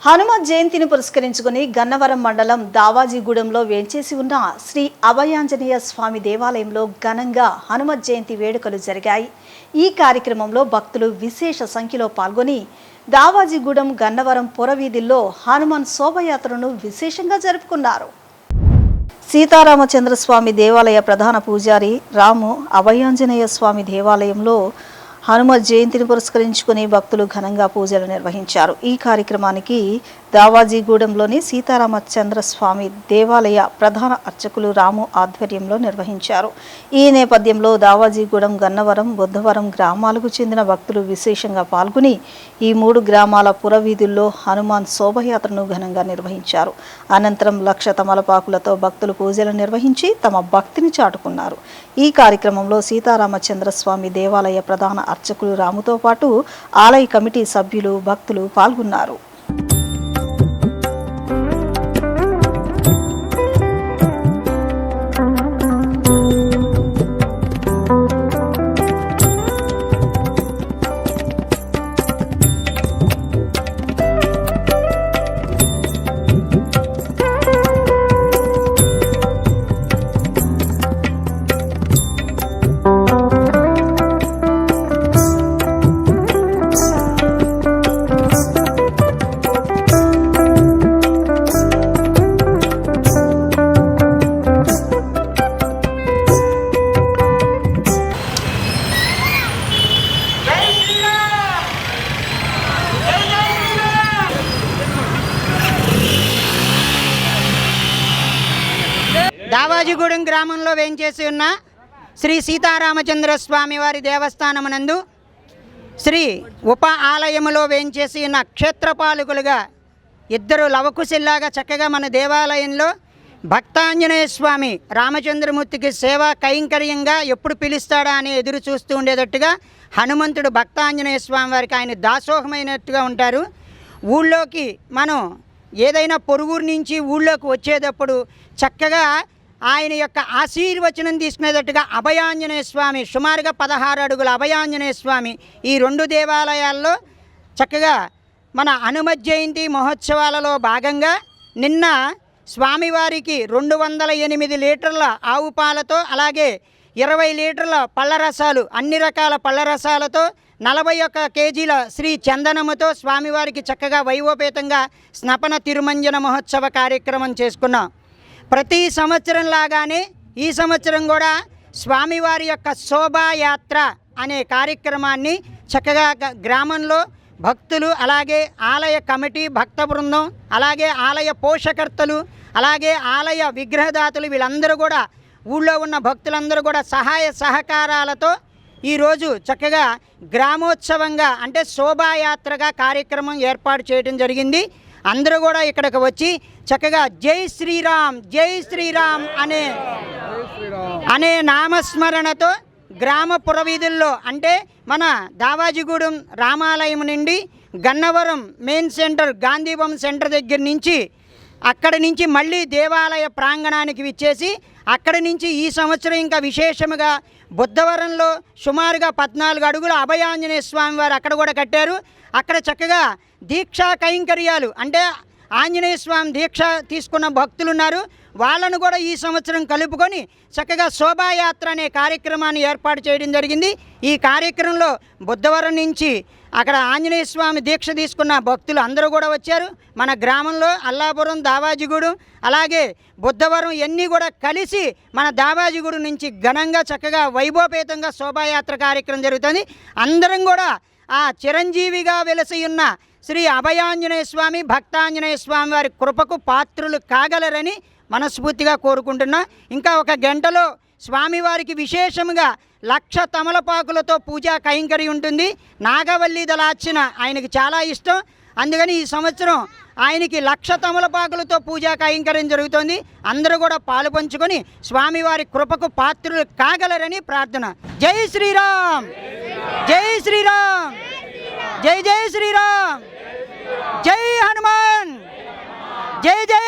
హనుమత్ జయంతిని పురస్కరించుకుని గన్నవరం మండలం దావాజీగూడెంలో వేంచేసి ఉన్న శ్రీ అభయాంజనేయ స్వామి దేవాలయంలో ఘనంగా హనుమత్ జయంతి వేడుకలు జరిగాయి. ఈ కార్యక్రమంలో భక్తులు విశేష సంఖ్యలో పాల్గొని దావాజీగూడెం గన్నవరం పురవీధుల్లో హనుమాన్ శోభయాత్రను విశేషంగా జరుపుకున్నారు. సీతారామచంద్రస్వామి దేవాలయ ప్రధాన పూజారి రాము అభయాంజనేయ స్వామి దేవాలయంలో హనుమత్ జయంతిని పురస్కరించుకుని భక్తులు ఘనంగా పూజలు నిర్వహించారు. ఈ కార్యక్రమానికి దావాజీగూడెంలోని సీతారామచంద్రస్వామి దేవాలయ ప్రధాన అర్చకులు రాము ఆధ్వర్యంలో నిర్వహించారు. ఈ నేపథ్యంలో దావాజీగూడెం, గన్నవరం, బుద్ధవరం గ్రామాలకు చెందిన భక్తులు విశేషంగా పాల్గొని ఈ 3 గ్రామాల పురవీధుల్లో హనుమాన్ శోభయాత్రను ఘనంగా నిర్వహించారు. అనంతరం లక్ష తమలపాకులతో భక్తులు పూజలు నిర్వహించి తమ భక్తిని చాటుకున్నారు. ఈ కార్యక్రమంలో సీతారామచంద్రస్వామి దేవాలయ ప్రధాన అర్చకులు రాముతో పాటు ఆలయ కమిటీ సభ్యులు, భక్తులు పాల్గొన్నారు. దావాజీగూడెం గ్రామంలో వేంచేసి ఉన్న శ్రీ సీతారామచంద్ర స్వామి వారి దేవస్థానమునందు శ్రీ ఉప ఆలయములో వేంచేసి ఉన్న క్షేత్రపాలకులుగా 2 లవకుశిల్లాగా చక్కగా మన దేవాలయంలో భక్తాంజనేయ స్వామి రామచంద్రమూర్తికి సేవా కైంకర్యంగా ఎప్పుడు పిలుస్తాడా అని ఎదురు చూస్తూ ఉండేటట్టుగా హనుమంతుడు భక్తాంజనేయ స్వామి వారికి ఆయన దాసోహమైనట్టుగా ఉంటారు. ఊళ్ళోకి మనం ఏదైనా పొరుగురు నుంచి ఊళ్ళోకి వచ్చేటప్పుడు చక్కగా ఆయన యొక్క ఆశీర్వచనం తీసుకునేటట్టుగా అభయాంజనేయ స్వామి సుమారుగా 16 అడుగుల అభయాంజనేయ స్వామి ఈ 2 దేవాలయాల్లో చక్కగా మన హనుమత్ జయంతి మహోత్సవాలలో భాగంగా నిన్న స్వామివారికి 208 లీటర్ల ఆవు పాలతో అలాగే 20 లీటర్ల పళ్ళ రసాలు, అన్ని రకాల పళ్ళ రసాలతో 41 కేజీల శ్రీ చందనముతో స్వామివారికి చక్కగా వైభవపేతంగా స్నపన తిరుమంజన మహోత్సవ కార్యక్రమం చేసుకున్నాం. ప్రతి సంవత్సరం లాగానే ఈ సంవత్సరం కూడా స్వామివారి యొక్క శోభాయాత్ర అనే కార్యక్రమాన్ని చక్కగా గ్రామంలో భక్తులు, అలాగే ఆలయ కమిటీ, భక్త బృందం, అలాగే ఆలయ పోషకర్తలు, అలాగే ఆలయ విగ్రహదాతలు వీళ్ళందరూ కూడా ఊళ్ళో ఉన్న భక్తులందరూ కూడా సహాయ సహకారాలతో ఈరోజు చక్కగా గ్రామోత్సవంగా అంటే శోభాయాత్రగా కార్యక్రమం ఏర్పాటు చేయడం జరిగింది. అందరూ కూడా ఇక్కడికి వచ్చి చక్కగా జై శ్రీరామ్, జై శ్రీరామ్ అనే నామస్మరణతో గ్రామ పురవీధుల్లో అంటే మన దావాజీగూడెం రామాలయం నుండి Gannavaram main centre Gandhibomma centre దగ్గర నుంచి అక్కడి నుంచి మళ్ళీ దేవాలయ ప్రాంగణానికి విచ్చేసి అక్కడి నుంచి ఈ సంవత్సరం ఇంకా విశేషముగా బుద్ధవరంలో సుమారుగా 14 అడుగుల అభయాంజనేయ స్వామి వారు అక్కడ కూడా కట్టారు. అక్కడ చక్కగా దీక్షా కైంకర్యాలు అంటే ఆంజనేయ స్వామి దీక్ష తీసుకున్న భక్తులు ఉన్నారు. వాళ్ళను కూడా ఈ సంవత్సరం కలుపుకొని చక్కగా శోభాయాత్ర అనే కార్యక్రమాన్ని ఏర్పాటు చేయడం జరిగింది. ఈ కార్యక్రమంలో బుద్ధవరం నుంచి అక్కడ ఆంజనేయ స్వామి దీక్ష తీసుకున్న భక్తులు అందరూ కూడా వచ్చారు. మన గ్రామంలో అల్లాపురం, దావాజీగూడెం, అలాగే బుద్ధవరం ఇవన్నీ కూడా కలిసి మన దావాజీగూడెం నుంచి ఘనంగా చక్కగా వైభవపేతంగా శోభాయాత్ర కార్యక్రమం జరుగుతుంది. అందరం కూడా ఆ చిరంజీవిగా వెలసి ఉన్న శ్రీ అభయాంజనేయ స్వామి, భక్తాంజనేయ స్వామి వారి కృపకు పాత్రులు కాగలరని మనస్ఫూర్తిగా కోరుకుంటున్నా. ఇంకా 1 గంటలో స్వామివారికి విశేషంగా 1,00,000 తమలపాకులతో పూజా కైంకర్యం ఉంటుంది. నాగవల్లి దళార్చన ఆయనకి చాలా ఇష్టం. అందుకని ఈ సంవత్సరం ఆయనకి 1,00,000 తమలపాకులతో పూజా కైంకర్యం జరుగుతుంది. అందరూ కూడా పాలు పంచుకొని స్వామివారి కృపకు పాత్రులు కాగలరని ప్రార్థన. జై శ్రీరామ్, జై శ్రీరామ్, జై జై శ్రీరామ్, జై హనుమాన్, జై జై